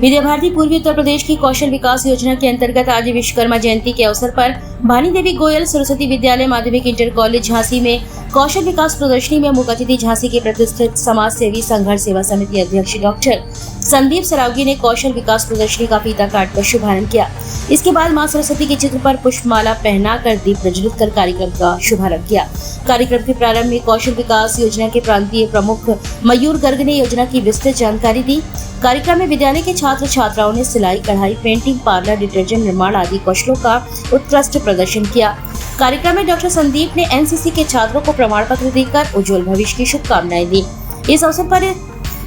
विद्या भारती पूर्वी उत्तर प्रदेश की कौशल विकास योजना के अंतर्गत आज विश्वकर्मा जयंती के अवसर पर भानी देवी गोयल सरस्वती विद्यालय माध्यमिक इंटर कॉलेज झांसी में कौशल विकास प्रदर्शनी में मुख्य अतिथि झांसी के प्रतिष्ठित समाज सेवी संघर्ष सेवा समिति अध्यक्ष डॉक्टर संदीप सरावगी ने कौशल विकास प्रदर्शनी का फीता काटकर शुभारंभ किया। इसके बाद मां सरस्वती के चित्र पर पुष्पमाला पहनाकर दीप प्रज्वलित कर कार्यक्रम का शुभारंभ किया। कार्यक्रम के प्रारंभ में कौशल विकास योजना के प्रांतीय प्रमुख मयूर गर्ग ने योजना की विस्तृत जानकारी दी। कार्यक्रम में विद्यालय के छात्र छात्राओं ने सिलाई, कढ़ाई, पेंटिंग, पार्लर, डिटर्जेंट निर्माण आदि कौशलों का उत्कृष्ट प्रदर्शन किया। कार्यक्रम में डॉक्टर संदीप ने एनसीसी के छात्रों को प्रमाण पत्र देकर उज्जवल भविष्य की शुभकामनाएं दी। इस अवसर पर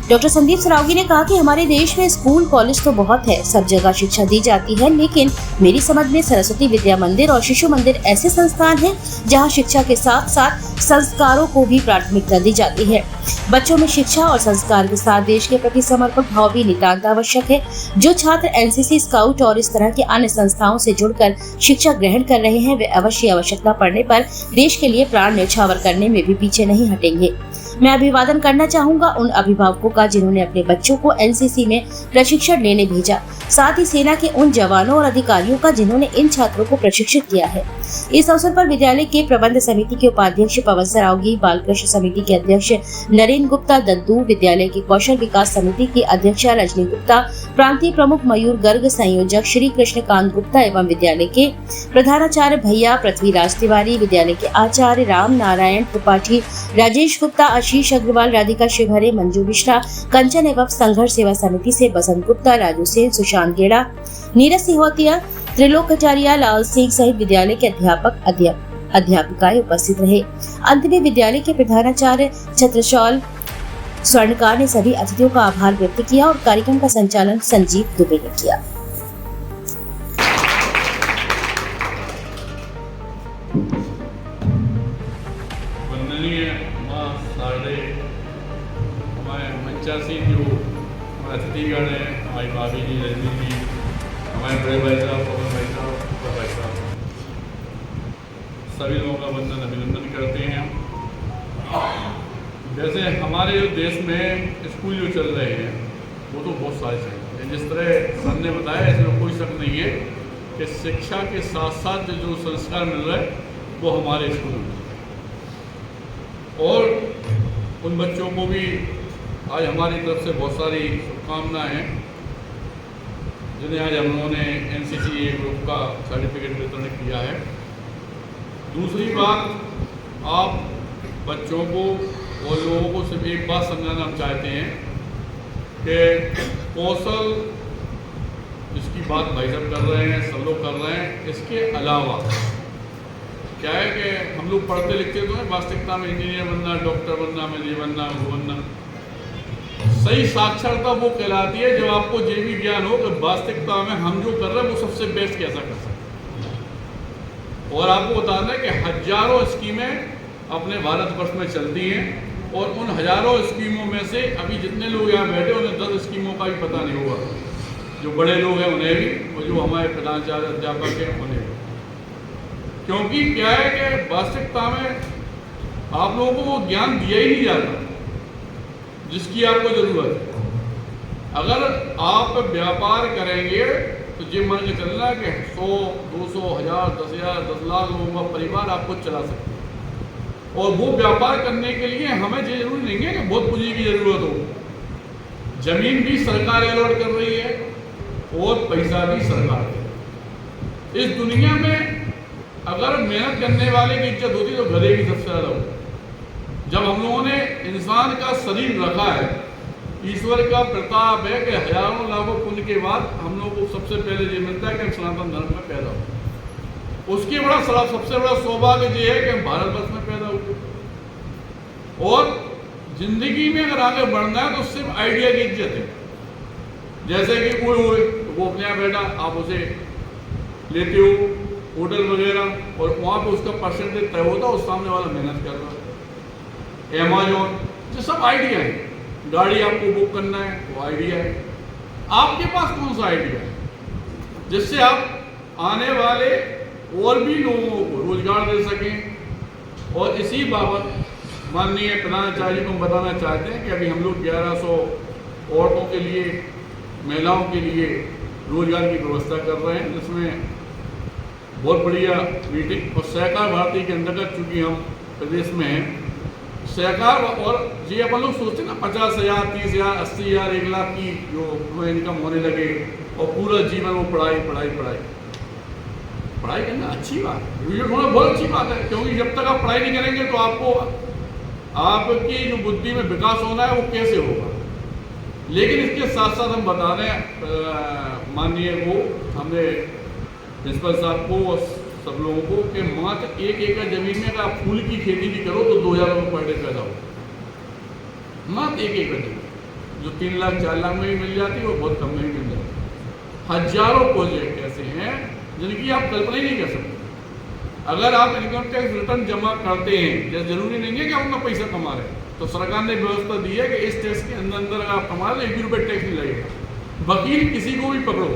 डॉक्टर संदीप सरावगी ने कहा कि हमारे देश में स्कूल कॉलेज तो बहुत है, सब जगह शिक्षा दी जाती है, लेकिन मेरी समझ में सरस्वती विद्या मंदिर और शिशु मंदिर ऐसे संस्थान हैं जहां शिक्षा के साथ साथ संस्कारों को भी प्राथमिकता दी जाती है। बच्चों में शिक्षा और संस्कार के साथ देश के प्रति समर्पण भाव भी नितांत आवश्यक है। जो छात्र एनसीसी, स्काउट और इस तरह की अन्य संस्थाओं से जुड़कर शिक्षा ग्रहण कर रहे हैं, वे अवश्य आवश्यकता पड़ने पर देश के लिए प्राण न्यौछावर करने में भी पीछे नहीं हटेंगे। मैं अभिवादन करना चाहूँगा उन अभिभावकों का जिन्होंने अपने बच्चों को एनसीसी में प्रशिक्षण लेने भेजा, साथ ही सेना के उन जवानों और अधिकारियों का जिन्होंने इन छात्रों को प्रशिक्षित किया है। इस अवसर पर विद्यालय के प्रबंध समिति के उपाध्यक्ष पवन सरावगी, बाल कृष्ण समिति के अध्यक्ष नरेंद्र गुप्ता दद्दू, विद्यालय की कौशल विकास समिति की अध्यक्षा रजनी गुप्ता, प्रांतीय प्रमुख मयूर गर्ग, संयोजक श्री कृष्णकांत गुप्ता एवं विद्यालय के प्रधानाचार्य भैया पृथ्वीराज तिवारी, विद्यालय के आचार्य राम नारायण त्रिपाठी, राजेश गुप्ता, आशीष अग्रवाल, राधिका शिवहरे, मंजू मिश्रा, कंचन एवं संघर्ष सेवा समिति से बसंत गुप्ता, राजू सेन, सुशांत गेड़ा, नीरज सिहोतिया, त्रिलोकाचार्य, लाल सिंह सहित विद्यालय के अध्यापिकाएं उपस्थित रहे। अंत में विद्यालय के प्रधानाचार्य छत्रशौल स्वर्णकार ने सभी अतिथियों का आभार व्यक्त किया और कार्यक्रम का संचालन संजीव दुबे ने किया। हमारे जो अतिथिगण हैं, हमारी भाभी जी, रजनी जी, हमारे बड़े भाई साहब, पवन भाई साहब, भाई साहब, सभी लोगों का वंदन अभिनंदन करते हैं। जैसे हमारे देश में स्कूल जो चल रहे हैं वो तो बहुत सारे हैं। जिस तरह सर ने बताया, इसमें कोई शक नहीं है कि शिक्षा के साथ साथ जो संस्कार मिल रहा है वो हमारे स्कूल में, और उन बच्चों को भी आज हमारी तरफ से बहुत सारी शुभकामनाएं हैं, जिन्हें आज हम लोगों ने एनसीसी ग्रुप का सर्टिफिकेट वितरण किया है। दूसरी बात, आप बच्चों को और लोगों को सिर्फ एक बात समझाना हम चाहते हैं कि कौशल, जिसकी बात भाई साहब कर रहे हैं, सब लोग कर रहे हैं, इसके अलावा क्या है कि हम लोग पढ़ते लिखते तो हैं, वास्तविकता में इंजीनियर बनना, डॉक्टर बनना, ये बनना, वो बनना। सही साक्षरता वो कहलाती है जब आपको ये भी ज्ञान हो कि वास्तविकता में हम जो कर रहे हैं वो सबसे बेस्ट कैसा कर सकते हैं। और आपको बताना है कि हजारों स्कीमें अपने भारतवर्ष में चलती हैं, और उन हजारों स्कीमों में से अभी जितने लोग यहाँ बैठे उन्हें 10 स्कीमों का भी पता नहीं होगा। जो बड़े लोग हैं उन्हें भी, और जो हमारे प्रधानाचार्य अध्यापक हैं उन्हें भी। क्योंकि क्या है कि वास्तविकता में आप लोगों को वो ज्ञान दिया ही नहीं जाता जिसकी आपको जरूरत है। अगर आप व्यापार करेंगे तो ये मान के चलना कि 100, 200, 1000, 10,000, 10 लाख लोगों का परिवार आपको चला सकते हैं। और वो व्यापार करने के लिए हमें ये जरूरी नहीं है कि बहुत पूंजी की जरूरत हो। जमीन भी सरकार अलॉट कर रही है और पैसा भी सरकार है। इस दुनिया में अगर मेहनत करने वाले की इज्जत होती तो गधे की सबसे ज़्यादा होती। जब हम लोगों ने इंसान का शरीर रखा है, ईश्वर का प्रताप है कि हजारों लाखों पुण्य के बाद हम लोग को सबसे पहले ये मिलता है कि हम सनातन धर्म में पैदा हो। उसके सबसे बड़ा सौभाग्य ये है कि हम भारतवर्ष में पैदा हुए। और जिंदगी में अगर आगे बढ़ना है तो सिर्फ आइडिया की इज्जत है। जैसे कि कोई हो तो वो अपने यहाँ बैठा, आप उसे लेते हो होटल वगैरह, और वहाँ पे उसका परसेंटेज तय होता है, उस सामने वाला मेहनत कर रहा है। अमेज़न, जो सब आइडिया है। गाड़ी आपको बुक करना है वो आइडिया है। आपके पास कौन सा आइडिया है जिससे आप आने वाले और भी लोगों को रोजगार दे सकें। और इसी बाबत माननीय प्रधानाचार्य जी को हम बताना चाहते हैं कि अभी हम लोग 1100 औरतों के लिए महिलाओं के लिए रोजगार की व्यवस्था कर रहे हैं, जिसमें बहुत बढ़िया मीटिंग। और सहकार भारती के अंतर्गत चूँकि हम प्रदेश में हैं, सहकार और ये अपन लोग सोचते हैं ना 50,000, 30,000, 80,000, 1 लाख की जो इनकम होने लगे और पूरा जीवन वो पढ़ाई करना अच्छी बात है, ग्रेजुएट होना बहुत अच्छी बात है, क्योंकि जब तक आप पढ़ाई नहीं करेंगे तो आपको आपकी जो बुद्धि में विकास होना है वो कैसे होगा। लेकिन इसके साथ साथ हम बता रहे हैं माननीय को, हमने प्रिंसिपल साहब को और सब लोगों को कि मात्र 1 एकड़ जमीन में अगर आप फूल की खेती भी करो तो 2,000 रुपये पर डे पैदा हो। मात्र 1 एकड़ जमीन जो 3 लाख 4 लाख में भी मिल जाती है वो बहुत कम में भी मिल जाती है। हजारों प्रोजेक्ट ऐसे हैं जिनकी आप कल्पना ही नहीं कर सकते। अगर आप इनकम टैक्स रिटर्न जमा करते हैं, जैसे जरूरी नहीं है कि आप अपना पैसा कमा रहे हैं, तो सरकार ने व्यवस्था दी है कि इस टैक्स के अंदर अगर आप कमा रहे 1 भी रुपये टैक्स नहीं लगेगा। वकील किसी को भी पकड़ो